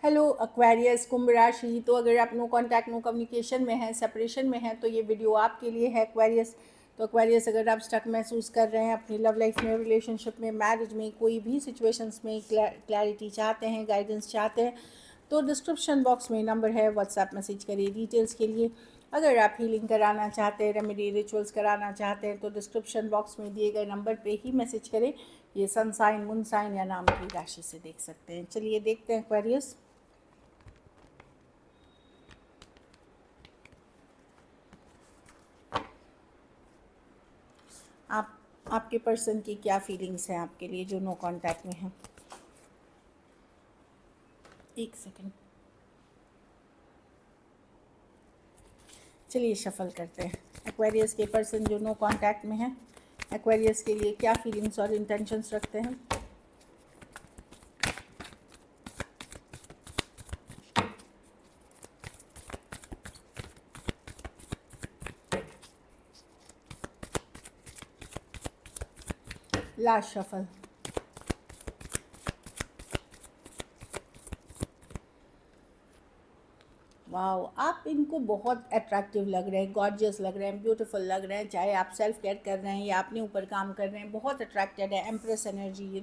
Hello Aquarius कुंभ राशि। तो अगर आप नो कांटेक्ट नो कम्युनिकेशन में हैं, सेपरेशन में हैं, तो ये वीडियो आपके लिए है एक्वेरियस। तो एक्वेरियस, अगर आप स्टक महसूस कर रहे हैं अपनी लव लाइफ में, रिलेशनशिप में, मैरिज में, कोई भी सिचुएशंस में क्लैरिटी चाहते हैं, गाइडेंस चाहते हैं, तो डिस्क्रिप्शन बॉक्स में नंबर है, व्हाट्सएप मैसेज करिए डिटेल्स के लिए। अगर आप हीलिंग कराना चाहते हैं, रेमेडी रिचुअल्स कराना चाहते हैं, तो डिस्क्रिप्शन बॉक्स में दिए गए नंबर पे ही मैसेज करें। ये सन साइन, मून साइन या नाम की राशि से देख सकते हैं। चलिए देखते हैं एक्वेरियस। आपके पर्सन की क्या फीलिंग्स हैं आपके लिए जो नो कांटेक्ट में हैं। एक सेकंड, चलिए शफल करते हैं। एक्वेरियस के पर्सन जो नो कांटेक्ट में हैं, एक्वेरियस के लिए क्या फीलिंग्स और इंटेंशंस रखते हैं। Last shuffle. वाओ, आप इनको बहुत अट्रैक्टिव लग रहे हैं, गॉर्जियस लग रहे हैं, ब्यूटीफुल लग रहे हैं। चाहे आप सेल्फ केयर कर रहे हैं या अपने ऊपर काम कर रहे हैं, बहुत अट्रैक्टेड है। एम्प्रेस एनर्जी,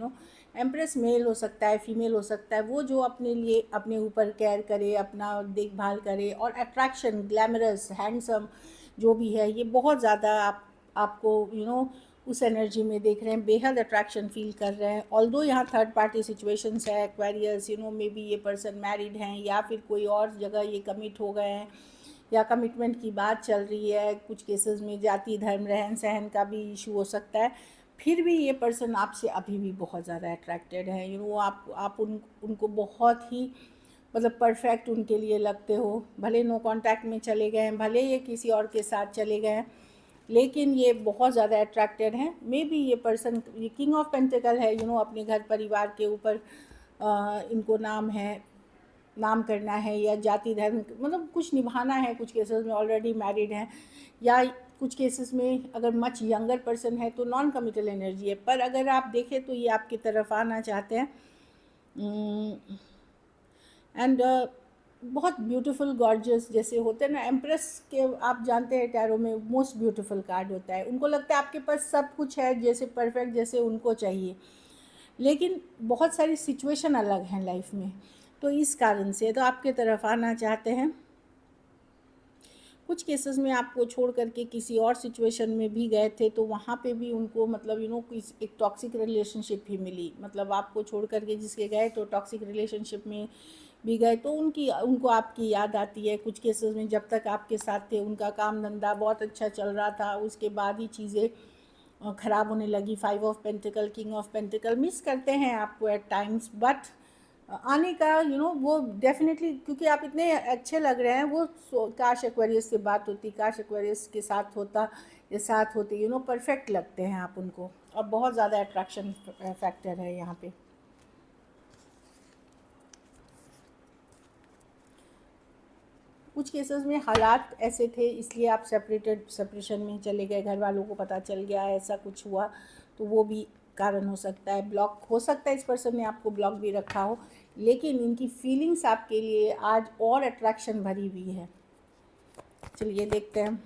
एम्प्रेस मेल हो सकता है, फीमेल हो सकता है, वो जो अपने लिए अपने ऊपर केयर करे, अपना देखभाल करे और अट्रैक्शन, ग्लैमरस, हैंडसम जो भी है, ये बहुत ज़्यादा आपको उस एनर्जी में देख रहे हैं, बेहद अट्रैक्शन फील कर रहे हैं। ऑल्दो यहाँ थर्ड पार्टी सिचुएशंस है एक्वेरियस, मे बी ये पर्सन मैरिड हैं या फिर कोई और जगह ये कमिट हो गए हैं या कमिटमेंट की बात चल रही है। कुछ केसेस में जाति धर्म रहन सहन का भी इशू हो सकता है। फिर भी ये पर्सन आपसे अभी भी बहुत ज़्यादा अट्रैक्टेड है। आप उनको बहुत ही मतलब परफेक्ट उनके लिए लगते हो। भले नो कांटेक्ट में चले गए हैं, भले ये किसी और के साथ चले गए हैं, लेकिन ये बहुत ज़्यादा अट्रैक्टेड हैं। मे बी ये पर्सन, ये किंग ऑफ पेंटिकल है, अपने घर परिवार के ऊपर इनको नाम करना है या जाति धर्म मतलब कुछ निभाना है। कुछ केसेस में ऑलरेडी मैरिड हैं या कुछ केसेस में अगर मच यंगर पर्सन है तो नॉन कमिटल एनर्जी है। पर अगर आप देखें तो ये आपकी तरफ आना चाहते हैं। एंड बहुत ब्यूटीफुल गॉर्जियस जैसे होते हैं ना, एम्प्रेस के आप जानते हैं टैरो में मोस्ट ब्यूटीफुल कार्ड होता है। उनको लगता है आपके पास सब कुछ है, जैसे परफेक्ट जैसे उनको चाहिए, लेकिन बहुत सारी सिचुएशन अलग हैं लाइफ में, तो इस कारण से तो आपके तरफ आना चाहते हैं। कुछ केसेस में आपको छोड़ करके किसी और सिचुएशन में भी गए थे, तो वहाँ पे भी उनको मतलब एक टॉक्सिक रिलेशनशिप ही मिली। मतलब आपको छोड़ करके जिसके गए तो टॉक्सिक रिलेशनशिप में भी गए, तो उनको आपकी याद आती है। कुछ केसेस में जब तक आपके साथ थे उनका काम धंधा बहुत अच्छा चल रहा था, उसके बाद ही चीज़ें ख़राब होने लगी। 5 of pentacle, king of pentacle, miss करते हैं आपको एट टाइम्स, बट आने का वो डेफिनेटली, क्योंकि आप इतने अच्छे लग रहे हैं। काश एक्वेरियस से बात होती, काश एक्वेरियस के साथ होता या साथ होती, परफेक्ट लगते हैं आप उनको, और बहुत ज़्यादा अट्रैक्शन फैक्टर है यहाँ पे। कुछ केसेस में हालात ऐसे थे इसलिए आप सेपरेशन में चले गए, घर वालों को पता चल गया, ऐसा कुछ हुआ, तो वो भी कारण हो सकता है। ब्लॉक हो सकता है, इस पर्सन ने आपको ब्लॉक भी रखा हो, लेकिन इनकी फीलिंग्स आपके लिए आज और अट्रैक्शन भरी हुई है। चलिए देखते हैं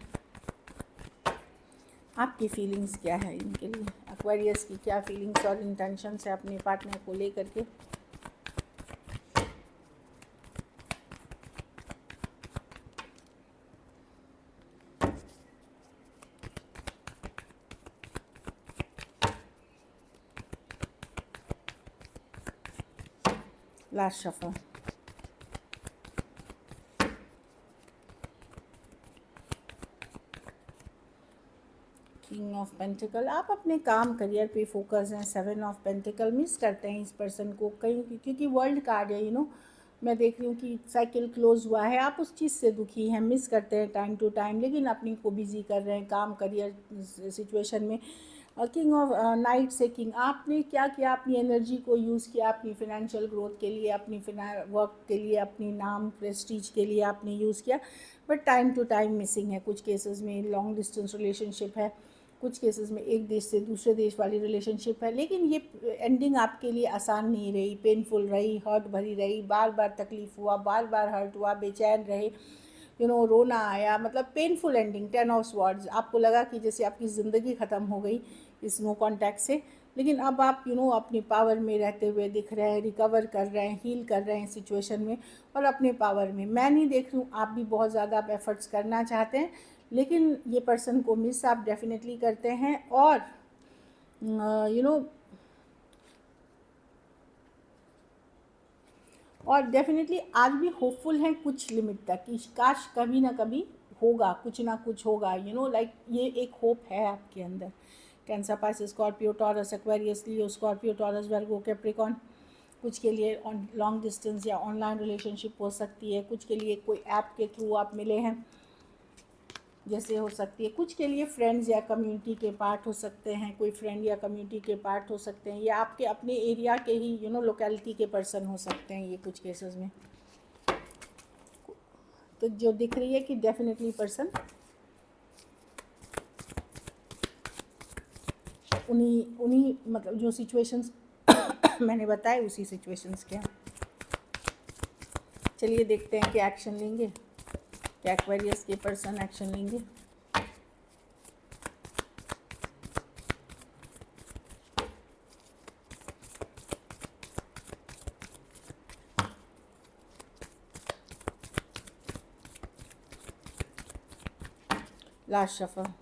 आपकी फीलिंग्स क्या है इनके लिए। एक्वेरियस की क्या फीलिंग्स और इंटेंशंस है अपने पार्टनर को लेकर के। Last shuffle. King of pentacle, आप अपने काम करियर पे फोकस हैं। 7 ऑफ पेंटिकल, मिस करते हैं इस पर्सन को कहीं, क्योंकि वर्ल्ड कार्ड है। मैं देख रही हूँ कि साइकिल क्लोज हुआ है, आप उस चीज़ से दुखी हैं, मिस करते हैं टाइम टू टाइम, लेकिन अपनी को बिजी कर रहे हैं काम करियर सिचुएशन में। किंग ऑफ नाइट से किंग, आपने क्या किया, अपनी एनर्जी को यूज़ किया अपनी फिनेंशियल ग्रोथ के लिए, अपनी वर्क के लिए, अपनी नाम प्रेस्टीज के लिए आपने यूज़ किया, but time to time missing है। कुछ केसेस में लॉन्ग डिस्टेंस रिलेशनशिप है, कुछ केसेस में एक देश से दूसरे देश वाली रिलेशनशिप है, लेकिन ये एंडिंग आपके लिए आसान नहीं रही, पेनफुल रही, हर्ट भरी रही, बार बार तकलीफ़ हुआ, बार बार हर्ट हुआ, बेचैन रहे, रोना आया, मतलब पेनफुल एंडिंग, 10 ऑफ स्वॉर्ड्स। आपको लगा कि जैसे आपकी ज़िंदगी ख़त्म हो गई इस नो कांटेक्ट से, लेकिन अब आप अपनी पावर में रहते हुए दिख रहे हैं, रिकवर कर रहे हैं, हील कर रहे हैं सिचुएशन में, और अपने पावर में। मैं नहीं देख रही हूँ, आप भी बहुत ज़्यादा आप एफर्ट्स करना चाहते हैं, लेकिन ये पर्सन को मिस आप डेफिनेटली करते हैं, और यू नो और डेफिनेटली आज भी होपफुल हैं कुछ लिमिट तक कि काश कभी ना कभी होगा, कुछ ना कुछ होगा, लाइक ये एक होप है आपके अंदर। Cancer, Pisces, Scorpio, Taurus, Aquarius, Leo, Scorpio, Taurus, Virgo, Capricorn. कुछ के लिए लॉन्ग डिस्टेंस या ऑनलाइन रिलेशनशिप हो सकती है, कुछ के लिए कोई ऐप के थ्रू आप मिले हैं जैसे हो सकती है, कुछ के लिए फ्रेंड्स या कम्युनिटी के पार्ट हो सकते हैं, कोई फ्रेंड या कम्युनिटी के पार्ट हो सकते हैं, या आपके अपने एरिया के ही लोकेलिटी के पर्सन हो सकते हैं ये कुछ केसेस में। तो जो दिख रही है कि डेफिनेटली पर्सन उन्हीं मतलब जो सिचुएशंस मैंने बताए उसी सिचुएशंस के हैं। चलिए देखते हैं कि एक्शन लेंगे, क्या एक्वेरियस के पर्सन एक्शन लेंगे। Last shuffle.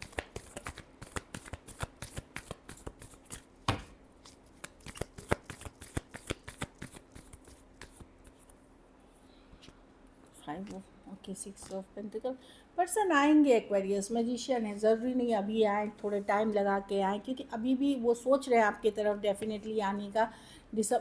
Okay, 6 of pentacle. Person आएंगे, एक्वेरियस मैजिशियन है, ज़रूरी नहीं अभी आए, थोड़े टाइम लगा के आए, क्योंकि अभी भी वो सोच रहे हैं आपकी तरफ डेफिनेटली आने का।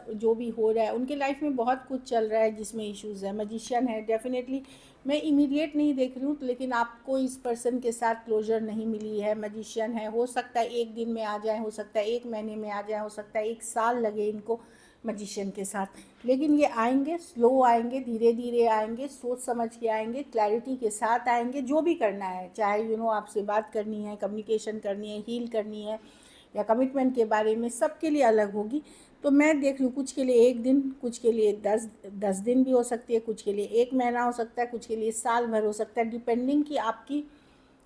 जो भी हो रहा है उनके लाइफ में बहुत कुछ चल रहा है जिसमें इश्यूज़ है। मैजिशियन है डेफिनेटली, मैं इमीडिएट नहीं देख रही हूँ, लेकिन आपको इस पर्सन के साथ क्लोजर नहीं मिली है। मैजिशियन है, हो सकता है 1 दिन में आ जाए, हो सकता है 1 महीने में आ जाए, हो सकता है 1 साल लगे इनको मैजिशियन के साथ, लेकिन ये आएंगे, स्लो आएंगे, धीरे धीरे आएंगे, सोच समझ के आएंगे, क्लैरिटी के साथ आएंगे। जो भी करना है, चाहे आपसे बात करनी है, कम्युनिकेशन करनी है, हील करनी है, या कमिटमेंट के बारे में, सबके लिए अलग होगी। तो मैं देख लूँ, कुछ के लिए 1 दिन, कुछ के लिए 10 दिन भी हो सकती है, कुछ के लिए 1 महीना हो सकता है, कुछ के लिए साल भर हो सकता है, डिपेंडिंग कि आपकी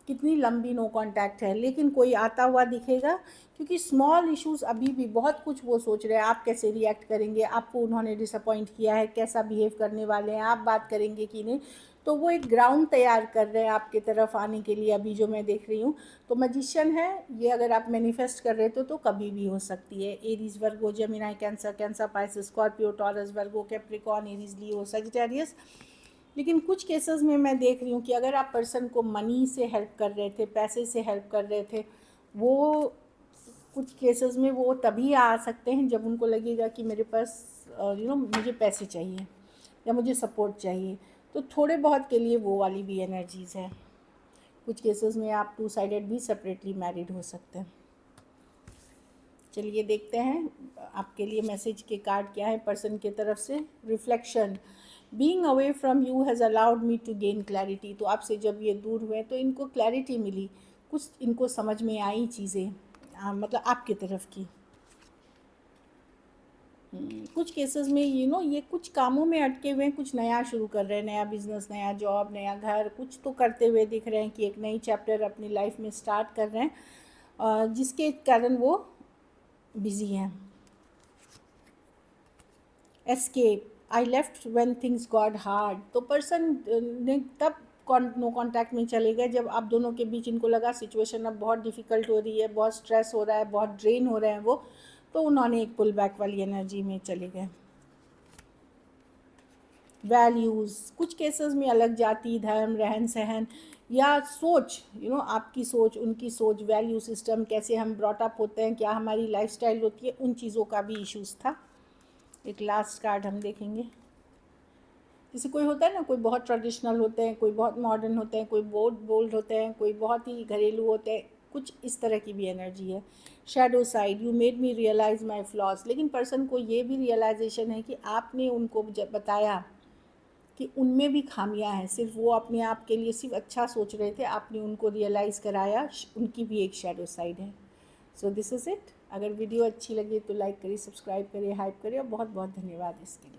कितनी लंबी नो कांटेक्ट है। लेकिन कोई आता हुआ दिखेगा, क्योंकि स्मॉल इश्यूज़ अभी भी बहुत कुछ वो सोच रहे हैं, आप कैसे रिएक्ट करेंगे, आपको उन्होंने डिसअपॉइंट किया है, कैसा बिहेव करने वाले हैं, आप बात करेंगे कि नहीं। तो वो एक ग्राउंड तैयार कर रहे हैं आपके तरफ आने के लिए, अभी जो मैं देख रही हूँ। तो मैजिशियन है ये, अगर आप मैनिफेस्ट कर रहे तो कभी भी हो सकती है। Aries, Virgo, Gemini, Cancer, Cancer, Pisces, Scorpio, Taurus, Virgo, Capricorn, Aries, Leo, Sagittarius. लेकिन कुछ केसेस में मैं देख रही हूँ कि अगर आप पर्सन को मनी से हेल्प कर रहे थे, पैसे से हेल्प कर रहे थे, वो कुछ केसेस में वो तभी आ सकते हैं जब उनको लगेगा कि मेरे पास मुझे पैसे चाहिए या मुझे सपोर्ट चाहिए। तो थोड़े बहुत के लिए वो वाली भी एनर्जीज़ है। कुछ केसेस में आप 2 साइडेड भी सेपरेटली मैरिड हो सकते हैं। चलिए देखते हैं आपके लिए मैसेज के कार्ड क्या है पर्सन की तरफ से। Reflection. Being away from you has allowed me to gain clarity. तो आपसे जब ये दूर हुए तो इनको क्लैरिटी मिली, कुछ इनको समझ में आई चीज़ें, मतलब आपकी तरफ की। कुछ केसेस में ये कुछ कामों में अटके हुए हैं, कुछ नया शुरू कर रहे हैं, नया बिजनेस, नया जॉब, नया घर, कुछ तो करते हुए दिख रहे हैं कि एक नई चैप्टर अपनी लाइफ में स्टार्ट कर रहे हैं, जिसके कारण वो बिजी हैं। Escape. I left when things got hard. तो पर्सन ने तब नो कॉन्टैक्ट में चले गए जब आप दोनों के बीच इनको लगा सिचुएशन अब बहुत डिफ़िकल्ट हो रही है, बहुत स्ट्रेस हो रहा है, बहुत ड्रेन हो रहे हैं वो, तो उन्होंने एक पुल बैक वाली एनर्जी में चले गए। वैल्यूज़। कुछ केसेस में अलग जाति, धर्म, रहन सहन या सोच, आपकी सोच, उनकी सोच, वैल्यू सिस्टम, कैसे हम ब्रॉट अप होते हैं, क्या हमारी लाइफस्टाइल होती है, उन चीज़ों का भी इश्यूज़ था। एक लास्ट कार्ड हम देखेंगे। जैसे कोई होता है ना, कोई बहुत ट्रेडिशनल होते हैं, कोई बहुत मॉडर्न होते हैं, कोई बहुत बोल्ड होते हैं, कोई बहुत ही घरेलू होते हैं, कुछ इस तरह की भी एनर्जी है। Shadow side. You made me realise my flaws. लेकिन पर्सन को ये भी रियलाइजेशन है कि आपने उनको जब बताया कि उनमें भी खामियां हैं, सिर्फ वो अपने आप के लिए सिर्फ अच्छा सोच रहे थे, आपने उनको रियलाइज़ कराया उनकी भी एक शैडो साइड है। So this is it. अगर वीडियो अच्छी लगी तो लाइक करिए, सब्सक्राइब करिए, हाइप करिए, और बहुत बहुत धन्यवाद इसके लिए।